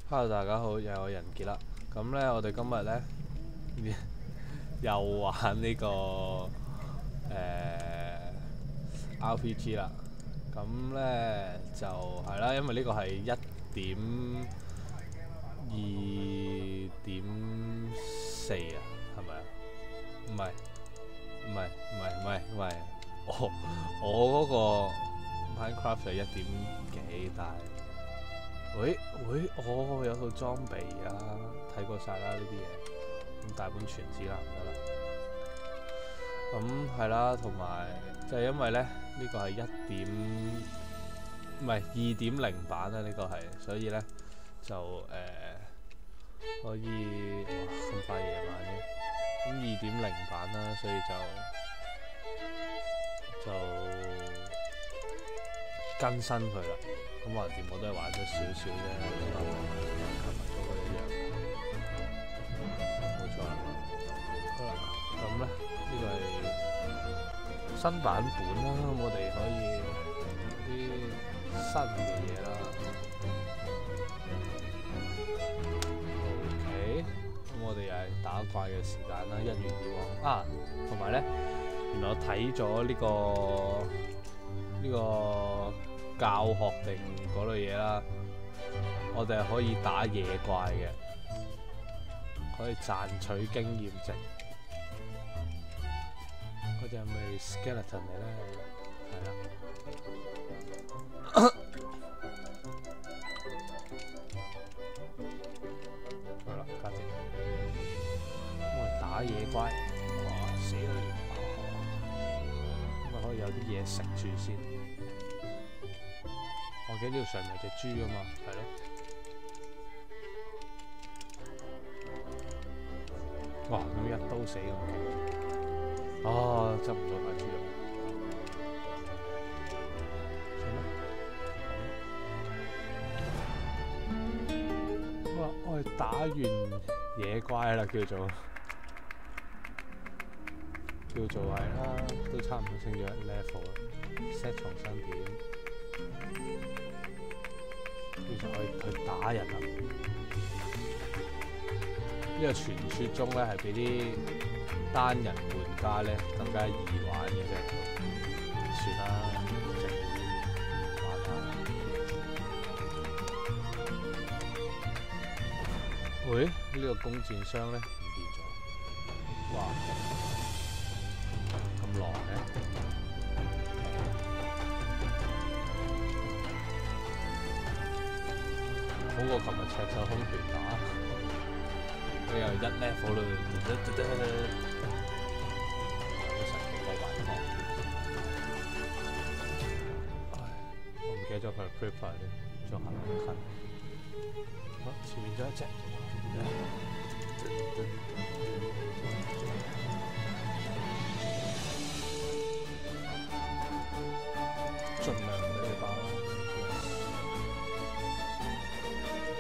Hello，大家好，又係我人傑啦。咁咧，我哋今日咧又玩呢、個RPG 啦。咁咧就係啦，因為呢個係1.2.4啊，係咪啊？唔係，唔係，我嗰個 Minecraft 係1點幾，但係有套裝備啊，睇過晒啦呢啲嘢，咁大本全紙啦唔得啦。咁係啦，同埋就係因為咧呢個係2.0版啦，呢個係，所以咧就可以咁快夜晚嘅，咁2.0版啦，所以就更新佢啦。咁橫掂我都係玩咗少少啫，同琴日嗰個一樣，冇錯啦。好啦，咁咧呢個係新版本啦，咁我哋可以有啲新嘅嘢啦。OK，咁我哋又係打怪嘅時間啦，一如以往啊。同埋咧，原來我睇咗呢個教學定嗰類嘢啦，我哋係可以打野怪嘅，可以賺取經驗值。嗰隻係咪 skeleton 嚟咧？係啦。好啦，家姐，咁我哋打野怪，哇死啦！咁啊可以有啲嘢食住先。我記得呢度上面有隻豬㗎嘛，係咯。哇！咁一刀死咁勁，啊執唔到塊豬肉，算啦。好啦，我哋打完野怪啦，叫做係啦，都差唔多升咗一 level 啦。set 重新點。其實我哋去打人啦，呢個傳說中咧係比啲單人玩家咧更加易玩嘅啫。算啦，直玩下。喂，呢個弓箭箱咧唔見咗，哇，咁狼嘅。好過琴日赤手空拳打，佢又1 level 啦，好神奇個玩法。我唔記得咗佢係 creeper 添，做下兩近。好，前面仲有一隻，盡量俾你打。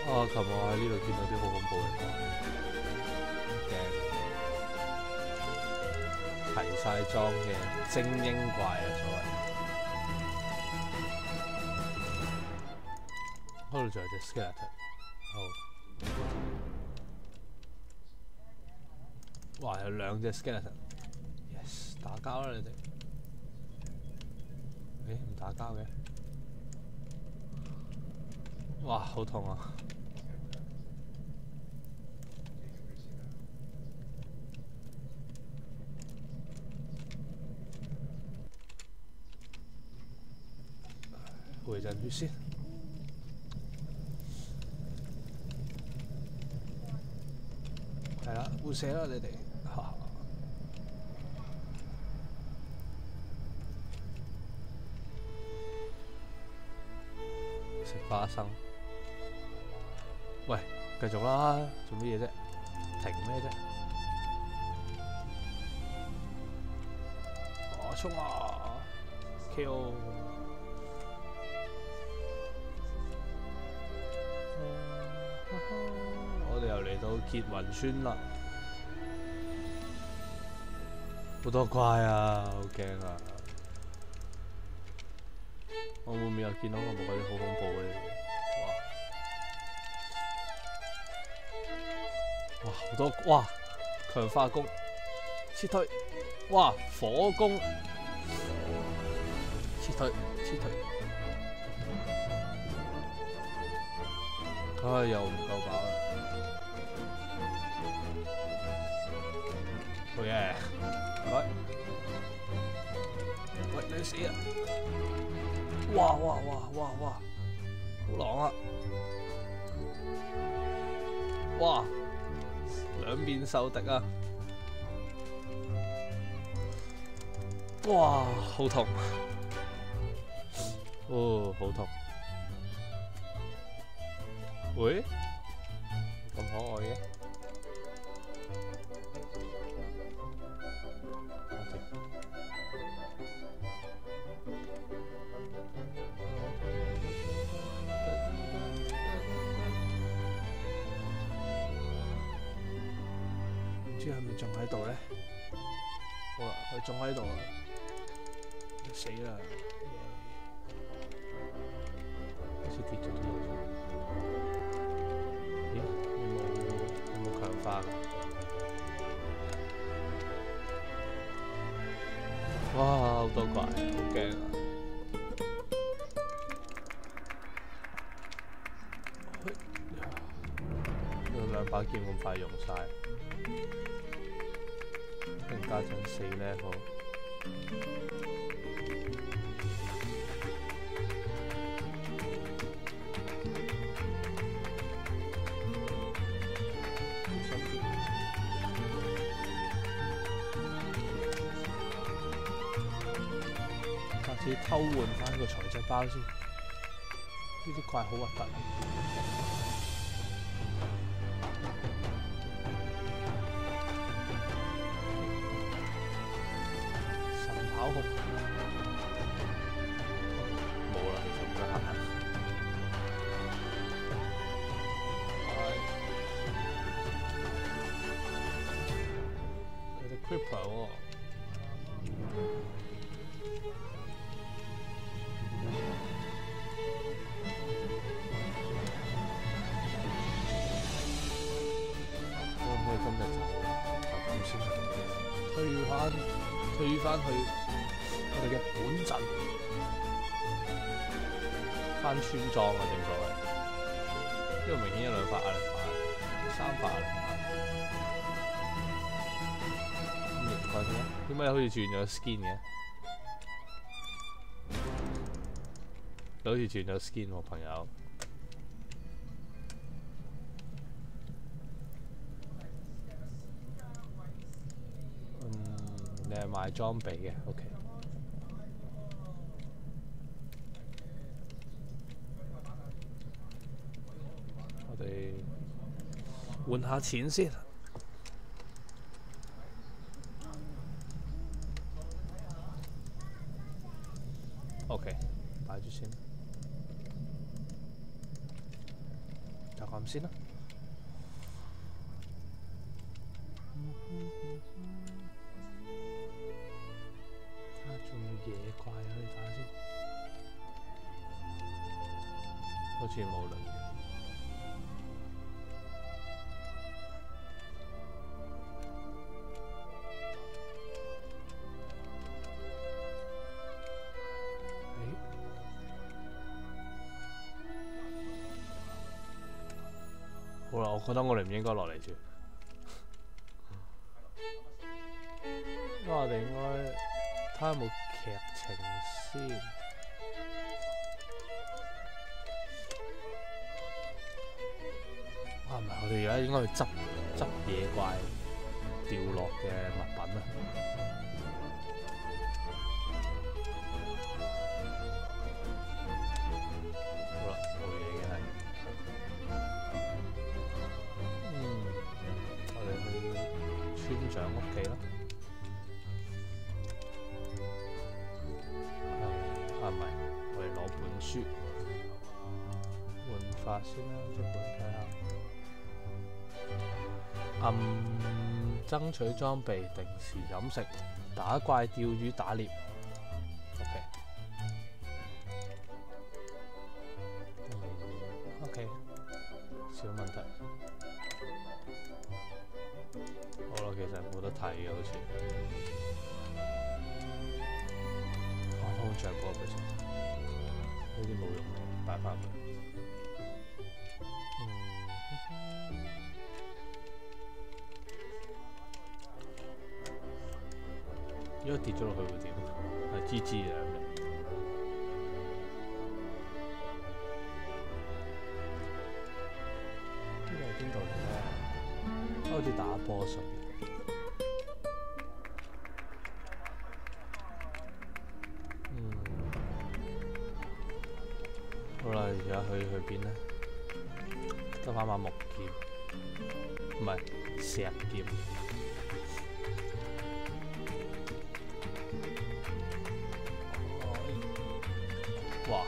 啊！琴日我喺呢度見到啲好恐怖嘅怪，驚！齊晒裝嘅精英怪啊，所謂。嗰度仲有隻 skeleton， 好。哇！有2隻 skeleton，yes， 打交啦你哋。誒唔打交嘅？哇！好痛啊！回陣血先。係啦，會死啦你哋。食花生。喂，繼續啦，做乜嘢啫？停咩啫？我衝啊 ！KO！ 我哋又嚟到結雲村啦，好多怪啊，好驚啊！我會唔會又見到我嗰啲好恐怖嘅？哇！哇，好多哇！強化弓，撤退，哇！火弓，撤退，撤退。唉，又唔夠飽啦。好嘢，喂，喂，你死啊！哇哇哇哇哇，好狼啊！哇，兩面受敵啊！哇，好痛！哦，好痛！喂，咁可愛嘅。唔知係咪仲喺度咧？好啦，佢仲喺度啊！死啦！好似跌咗啲嘢出嚟。咦？有冇強化㗎？哇！好多怪，好驚啊！兩把劍咁快用晒，更加上4 level。下次偷換翻個材質包先，呢啲怪好核突。跑酷冇啦，其實唔得閒。佢哋 Creeper 喎，可唔可以今日就咁先？退翻去我哋嘅本陣，翻村莊啊！正所謂，呢個明顯有2發壓力板，3發壓力板。咁奇怪嘅，點解好似轉咗 skin 嘅？你好似轉咗 skin 喎，朋友。你係賣裝備嘅 ，OK。我哋換下錢先。OK， 擺住先，就咁先啦。仲有野怪可以打先，好似冇啦。好啦，我覺得我哋唔應該落嚟住，因為我哋應該睇下有冇劇情先。啊，唔係，我哋而家應該去執野怪掉落嘅物品啊！好啦，冇嘢嘅係。我哋去村長屋企啦。啊，唔係，我哋攞本書換法先啦，即本睇下。爭取裝備，定時飲食，打怪、釣魚、打獵。OK。OK，小問題。其實冇得睇嘅，好似。我都着過佢先，呢啲冇用嘅，擺翻佢。如果跌咗落去會點？係滋滋嘅。呢個係邊度嚟咧？好似打波水。好啦，而家去邊咧？得翻把木劍，唔係石劍。哇！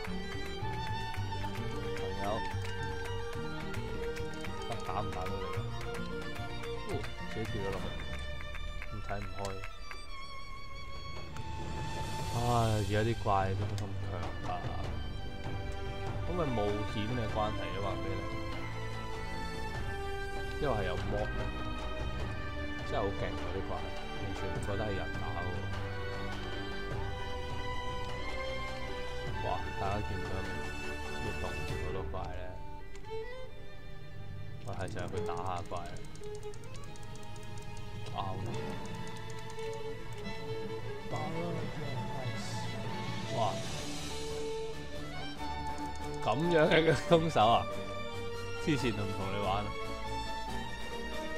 朋友，打唔打到你啊？自己跳咗落去，唔睇唔開。唉，而家啲怪都咁強大，咁咪冒險嘅關係啊？話俾你，因為係有 mod 咧，真係好勁嗰啲怪，完全唔覺得係人打喎。哇！大家見唔到呢度好多怪咧？我係成日去打下怪，打哇！咁樣嘅攻手啊！之前同唔同你玩啊？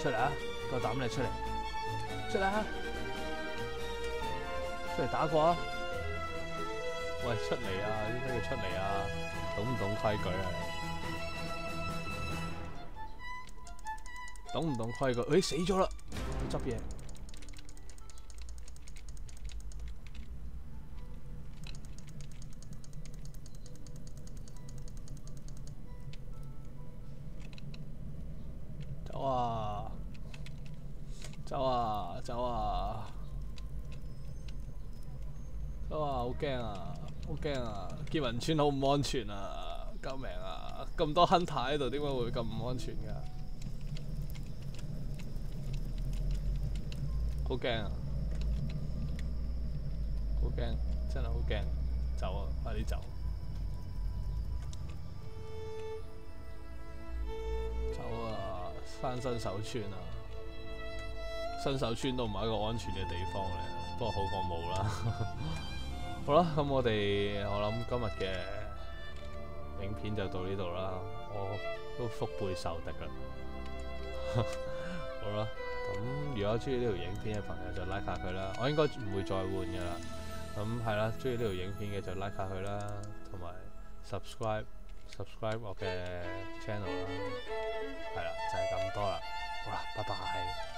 出嚟啊！夠膽你出嚟！出嚟啊！出嚟打過啊！喂，出嚟啊！點解要出嚟啊？懂唔懂規矩啊？懂唔懂規矩？誒，死咗啦！要執嘢。走啊！走啊！走啊！走啊！好驚啊！好驚啊！劫雲村好唔安全啊！救命啊！咁多 hunter 喺度，點解會咁唔安全㗎？好驚啊！好驚，真係好驚！走啊！快啲走！走啊！翻新手村啊！新手村都唔係一個安全嘅地方嚟，不過好過冇啦。好啦，咁我諗今日嘅影片就到呢度啦。我都腹背受敵啦。好啦，咁如果中意呢條影片嘅朋友就 like 下佢啦。我應該唔會再換㗎啦。咁係啦，中意呢條影片嘅就 like 下佢啦，同埋 subscribe 我嘅 channel 啦。係啦，就係咁多啦。好啦，拜拜。